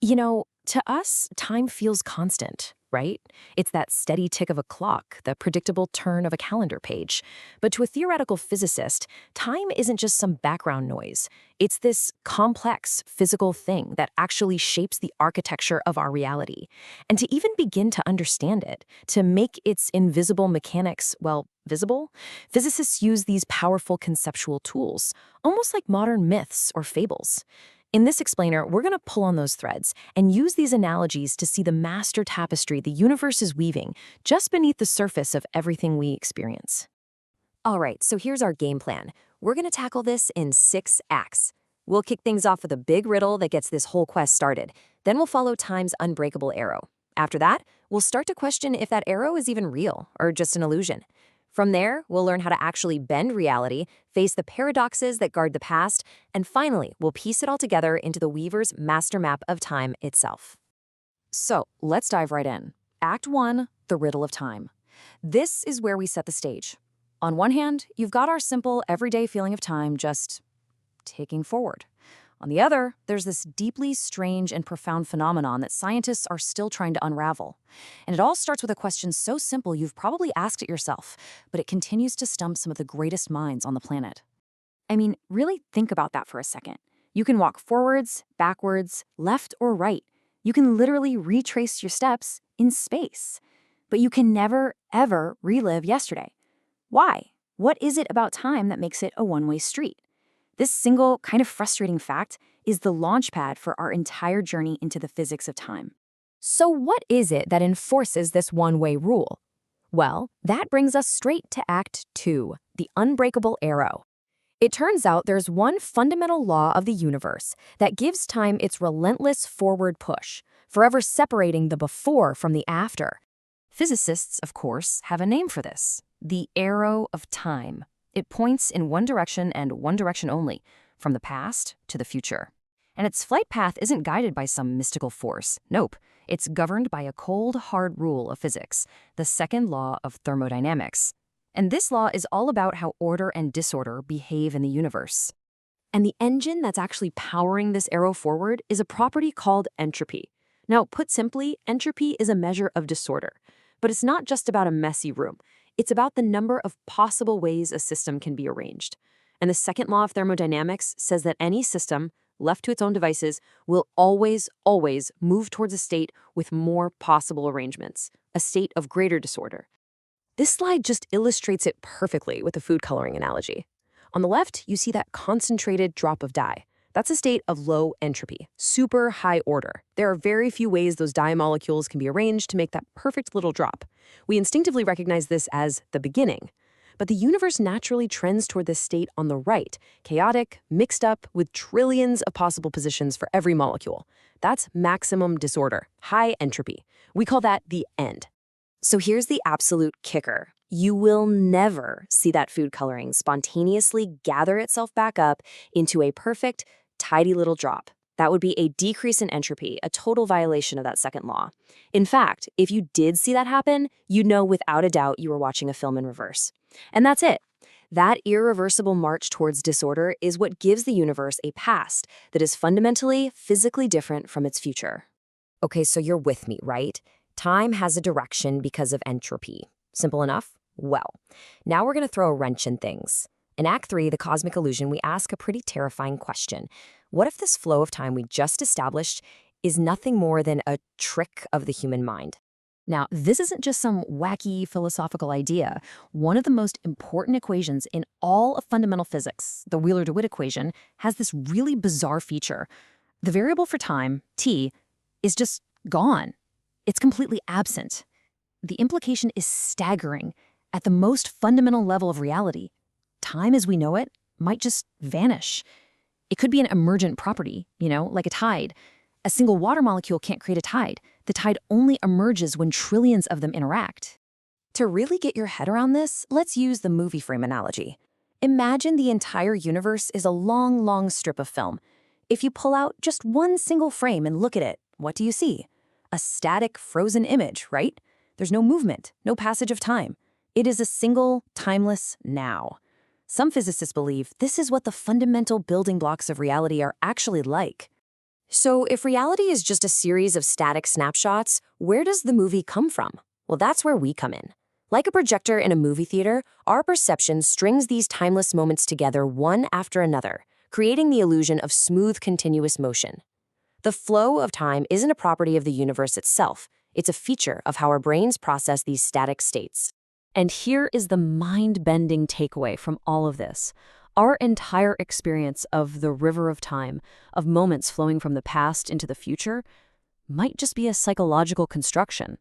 To us, time feels constant, right? It's that steady tick of a clock, the predictable turn of a calendar page. But to a theoretical physicist, time isn't just some background noise. It's this complex physical thing that actually shapes the architecture of our reality. And to even begin to understand it, to make its invisible mechanics, well, visible, physicists use these powerful conceptual tools, almost like modern myths or fables. In this explainer, we're going to pull on those threads and use these analogies to see the master tapestry the universe is weaving just beneath the surface of everything we experience. All right, so here's our game plan. We're going to tackle this in 6 acts. We'll kick things off with a big riddle that gets this whole quest started. Then we'll follow time's unbreakable arrow. After that, we'll start to question if that arrow is even real or just an illusion. From there, we'll learn how to actually bend reality, face the paradoxes that guard the past, and finally, we'll piece it all together into the Weaver's master map of time itself. So, let's dive right in. Act 1, the riddle of time. This is where we set the stage. On one hand, you've got our simple, everyday feeling of time just ticking forward. On the other, there's this deeply strange and profound phenomenon that scientists are still trying to unravel. And it all starts with a question so simple you've probably asked it yourself, but it continues to stump some of the greatest minds on the planet. I mean, really think about that for a second. You can walk forwards, backwards, left or right. You can literally retrace your steps in space. But you can never, ever relive yesterday. Why? What is it about time that makes it a one-way street? This single, kind of frustrating fact is the launchpad for our entire journey into the physics of time. So what is it that enforces this one-way rule? Well, that brings us straight to Act 2, the unbreakable arrow. It turns out there's one fundamental law of the universe that gives time its relentless forward push, forever separating the before from the after. Physicists, of course, have a name for this: the arrow of time. It points in one direction and one direction only, from the past to the future. And its flight path isn't guided by some mystical force. Nope, it's governed by a cold, hard rule of physics, the second law of thermodynamics. And this law is all about how order and disorder behave in the universe. And the engine that's actually powering this arrow forward is a property called entropy. Now, put simply, entropy is a measure of disorder. But it's not just about a messy room. It's about the number of possible ways a system can be arranged. And the second law of thermodynamics says that any system, left to its own devices, will always, always move towards a state with more possible arrangements, a state of greater disorder. This slide just illustrates it perfectly with the food coloring analogy. On the left, you see that concentrated drop of dye. That's a state of low entropy, super high order. There are very few ways those dye molecules can be arranged to make that perfect little drop. We instinctively recognize this as the beginning. But the universe naturally trends toward this state on the right, chaotic, mixed up, with trillions of possible positions for every molecule. That's maximum disorder, high entropy. We call that the end. So here's the absolute kicker. You will never see that food coloring spontaneously gather itself back up into a perfect, tidy little drop. That would be a decrease in entropy, a total violation of that second law. In fact, if you did see that happen, you'd know without a doubt you were watching a film in reverse. And that's it. That irreversible march towards disorder is what gives the universe a past that is fundamentally, physically different from its future. Okay, so you're with me, right? Time has a direction because of entropy. Simple enough? Well, now we're going to throw a wrench in things. In Act 3, The Cosmic Illusion, we ask a pretty terrifying question. What if this flow of time we just established is nothing more than a trick of the human mind? Now, this isn't just some wacky philosophical idea. One of the most important equations in all of fundamental physics, the Wheeler-DeWitt equation, has this really bizarre feature. The variable for time, t, is just gone. It's completely absent. The implication is staggering. At the most fundamental level of reality, time as we know it might just vanish. It could be an emergent property, like a tide. A single water molecule can't create a tide. The tide only emerges when trillions of them interact. To really get your head around this, let's use the movie frame analogy. Imagine the entire universe is a long, long strip of film. If you pull out just one single frame and look at it, what do you see? A static, frozen image, right? There's no movement, no passage of time. It is a single, timeless now. Some physicists believe this is what the fundamental building blocks of reality are actually like. So if reality is just a series of static snapshots, where does the movie come from? Well, that's where we come in. Like a projector in a movie theater, our perception strings these timeless moments together one after another, creating the illusion of smooth, continuous motion. The flow of time isn't a property of the universe itself. It's a feature of how our brains process these static states. And here is the mind-bending takeaway from all of this. Our entire experience of the river of time, of moments flowing from the past into the future, might just be a psychological construction.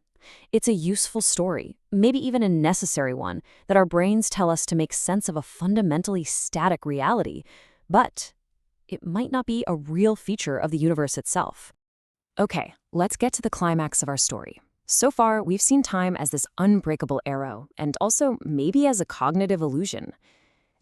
It's a useful story, maybe even a necessary one, that our brains tell us to make sense of a fundamentally static reality, but it might not be a real feature of the universe itself. Okay, let's get to the climax of our story. So far, we've seen time as this unbreakable arrow, and also maybe as a cognitive illusion.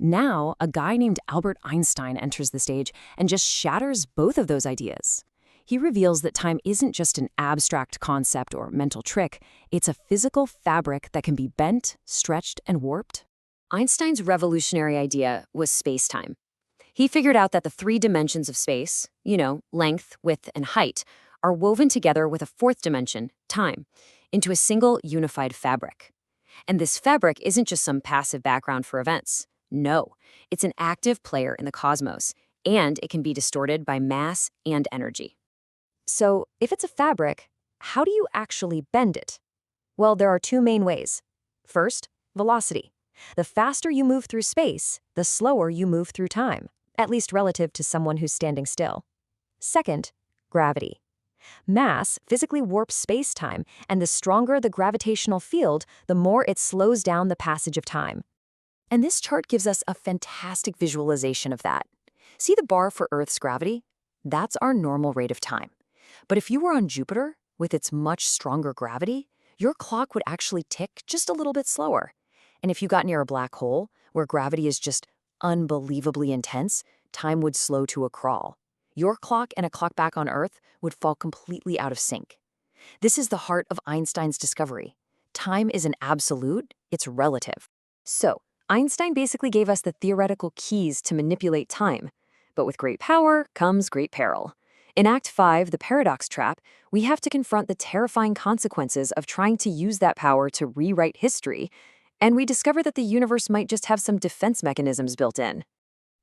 Now, a guy named Albert Einstein enters the stage and just shatters both of those ideas. He reveals that time isn't just an abstract concept or mental trick, it's a physical fabric that can be bent, stretched, and warped. Einstein's revolutionary idea was space-time. He figured out that the three dimensions of space, length, width, and height, are woven together with a fourth dimension, time, into a single unified fabric. And this fabric isn't just some passive background for events. No, it's an active player in the cosmos, and it can be distorted by mass and energy. So, if it's a fabric, how do you actually bend it? Well, there are two main ways. First, velocity. The faster you move through space, the slower you move through time, at least relative to someone who's standing still. Second, gravity. Mass physically warps space-time, and the stronger the gravitational field, the more it slows down the passage of time. And this chart gives us a fantastic visualization of that. See the bar for Earth's gravity? That's our normal rate of time. But if you were on Jupiter, with its much stronger gravity, your clock would actually tick just a little bit slower. And if you got near a black hole, where gravity is just unbelievably intense, time would slow to a crawl. Your clock and a clock back on Earth would fall completely out of sync. This is the heart of Einstein's discovery. Time isn't absolute, it's relative. So, Einstein basically gave us the theoretical keys to manipulate time. But with great power comes great peril. In Act 5, the paradox trap, we have to confront the terrifying consequences of trying to use that power to rewrite history, and we discover that the universe might just have some defense mechanisms built in.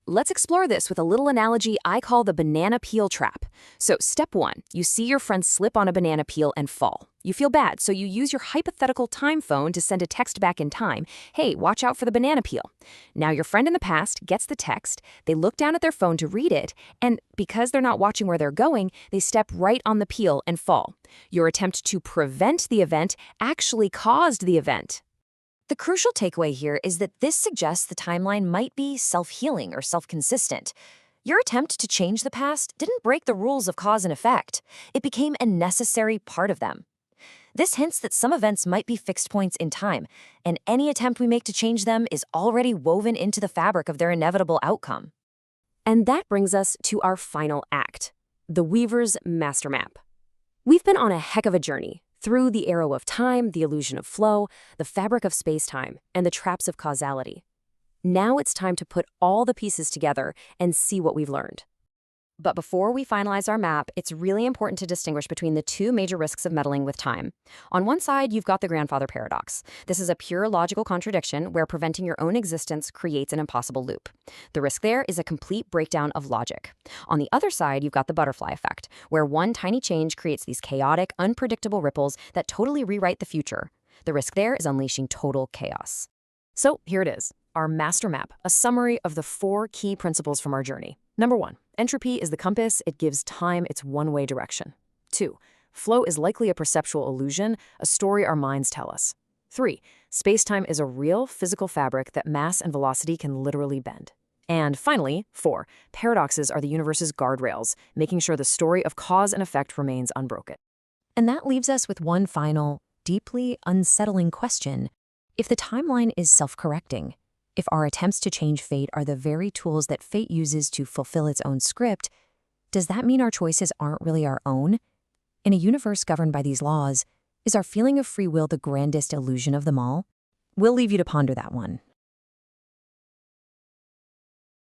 Let's explore this with a little analogy I call the banana peel trap. So step 1, you see your friend slip on a banana peel and fall. You feel bad, so you use your hypothetical time phone to send a text back in time. Hey, watch out for the banana peel. Now your friend in the past gets the text, they look down at their phone to read it, and because they're not watching where they're going, they step right on the peel and fall. Your attempt to prevent the event actually caused the event. The crucial takeaway here is that this suggests the timeline might be self-healing or self-consistent. Your attempt to change the past didn't break the rules of cause and effect. It became a necessary part of them. This hints that some events might be fixed points in time, and any attempt we make to change them is already woven into the fabric of their inevitable outcome. And that brings us to our final act, the Weaver's Master Map. We've been on a heck of a journey, through the arrow of time, the illusion of flow, the fabric of space-time, and the traps of causality. Now it's time to put all the pieces together and see what we've learned. But before we finalize our map, it's really important to distinguish between the two major risks of meddling with time. On one side, you've got the grandfather paradox. This is a pure logical contradiction where preventing your own existence creates an impossible loop. The risk there is a complete breakdown of logic. On the other side, you've got the butterfly effect, where one tiny change creates these chaotic, unpredictable ripples that totally rewrite the future. The risk there is unleashing total chaos. So here it is, our master map, a summary of the 4 key principles from our journey. Number 1, entropy is the compass. It gives time its one-way direction. 2, flow is likely a perceptual illusion, a story our minds tell us. 3, space-time is a real physical fabric that mass and velocity can literally bend. And finally, 4, paradoxes are the universe's guardrails, making sure the story of cause and effect remains unbroken. And that leaves us with one final, deeply unsettling question. If the timeline is self-correcting, if our attempts to change fate are the very tools that fate uses to fulfill its own script, does that mean our choices aren't really our own? In a universe governed by these laws, is our feeling of free will the grandest illusion of them all? We'll leave you to ponder that one.